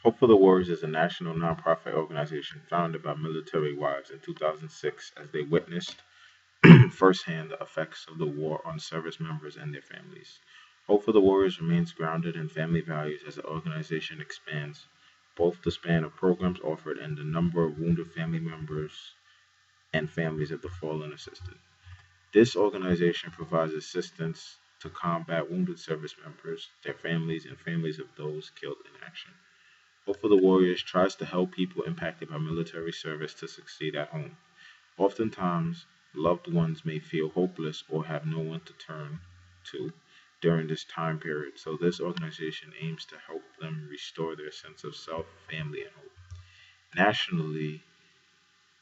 Hope for the Warriors is a national nonprofit organization founded by military wives in 2006 as they witnessed firsthand the effects of the war on service members and their families. Hope for the Warriors remains grounded in family values as the organization expands both the span of programs offered and the number of wounded family members and families of the fallen assisted. This organization provides assistance to combat wounded service members, their families, and families of those killed in action. Hope for the Warriors tries to help people impacted by military service to succeed at home. Oftentimes, loved ones may feel hopeless or have no one to turn to during this time period, so this organization aims to help them restore their sense of self, family, and hope. Nationally,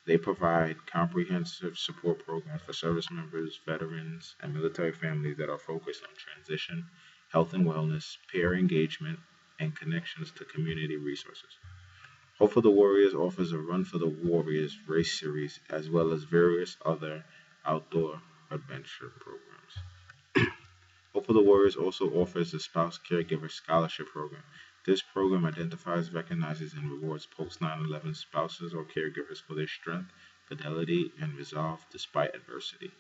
they provide comprehensive support programs for service members, veterans, and military families that are focused on transition, health and wellness, peer engagement, and connections to community resources. Hope for the Warriors offers a Run for the Warriors race series as well as various other outdoor adventure programs. Hope for the Warriors also offers the Spouse Caregiver Scholarship Program. This program identifies, recognizes, and rewards post 9/11 spouses or caregivers for their strength, fidelity, and resolve despite adversity.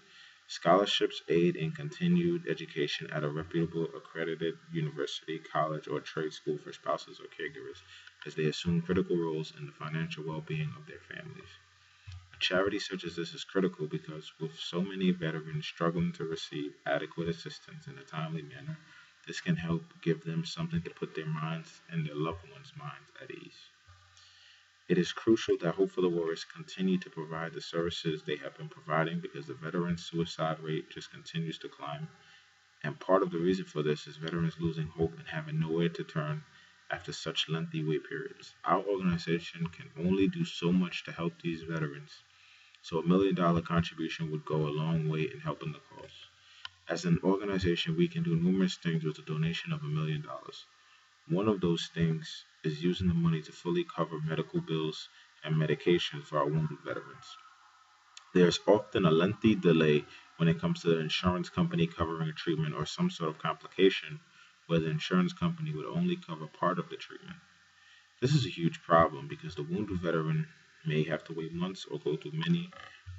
Scholarships aid in continued education at a reputable accredited university, college, or trade school for spouses or caregivers as they assume critical roles in the financial well being of their families. A charity such as this is critical because, with so many veterans struggling to receive adequate assistance in a timely manner, this can help give them something to put their minds and their loved ones' minds at ease. It is crucial that Hope for the Warriors continue to provide the services they have been providing because the veteran suicide rate just continues to climb. And part of the reason for this is veterans losing hope and having nowhere to turn after such lengthy wait periods. Our organization can only do so much to help these veterans, so $1 million contribution would go a long way in helping the cause. As an organization, we can do numerous things with a donation of $1 million. One of those things is using the money to fully cover medical bills and medication for our wounded veterans. There's often a lengthy delay when it comes to the insurance company covering a treatment or some sort of complication where the insurance company would only cover part of the treatment. This is a huge problem because the wounded veteran may have to wait months or go through many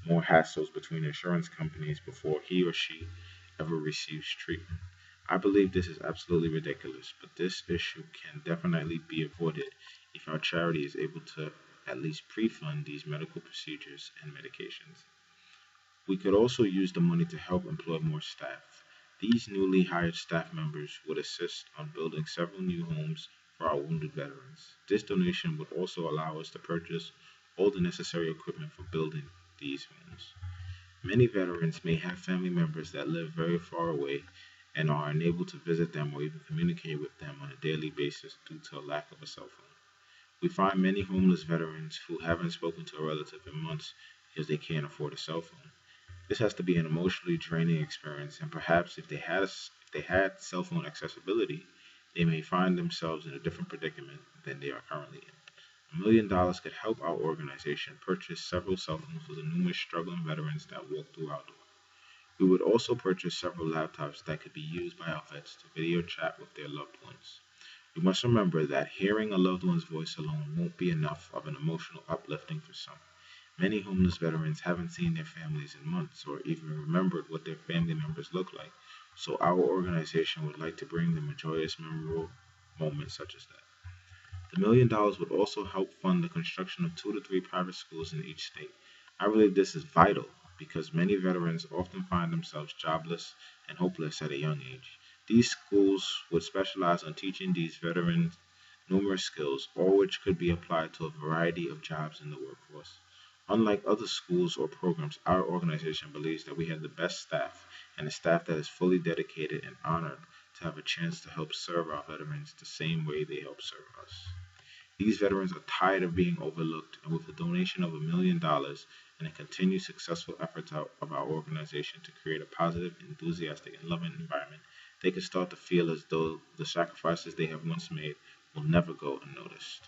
more hassles between insurance companies before he or she ever receives treatment. I believe this is absolutely ridiculous, but this issue can definitely be avoided if our charity is able to at least pre-fund these medical procedures and medications. We could also use the money to help employ more staff. These newly hired staff members would assist on building several new homes for our wounded veterans. This donation would also allow us to purchase all the necessary equipment for building these homes. Many veterans may have family members that live very far away and are unable to visit them or even communicate with them on a daily basis due to a lack of a cell phone. We find many homeless veterans who haven't spoken to a relative in months because they can't afford a cell phone. This has to be an emotionally draining experience, and perhaps if they had cell phone accessibility, they may find themselves in a different predicament than they are currently in. $1 million could help our organization purchase several cell phones for the numerous struggling veterans that walk through our door. We would also purchase several laptops that could be used by our vets to video chat with their loved ones. We must remember that hearing a loved one's voice alone won't be enough of an emotional uplifting for some. Many homeless veterans haven't seen their families in months or even remembered what their family members look like, so our organization would like to bring them a joyous, memorable moment such as that. The $1 million would also help fund the construction of 2 to 3 private schools in each state. I believe this is vital because many veterans often find themselves jobless and hopeless at a young age. These schools would specialize on teaching these veterans numerous skills, all which could be applied to a variety of jobs in the workforce. Unlike other schools or programs, our organization believes that we have the best staff and a staff that is fully dedicated and honored to have a chance to help serve our veterans the same way they help serve us. These veterans are tired of being overlooked, and with a donation of $1 million and a continued successful efforts of our organization to create a positive, enthusiastic, and loving environment, they can start to feel as though the sacrifices they have once made will never go unnoticed.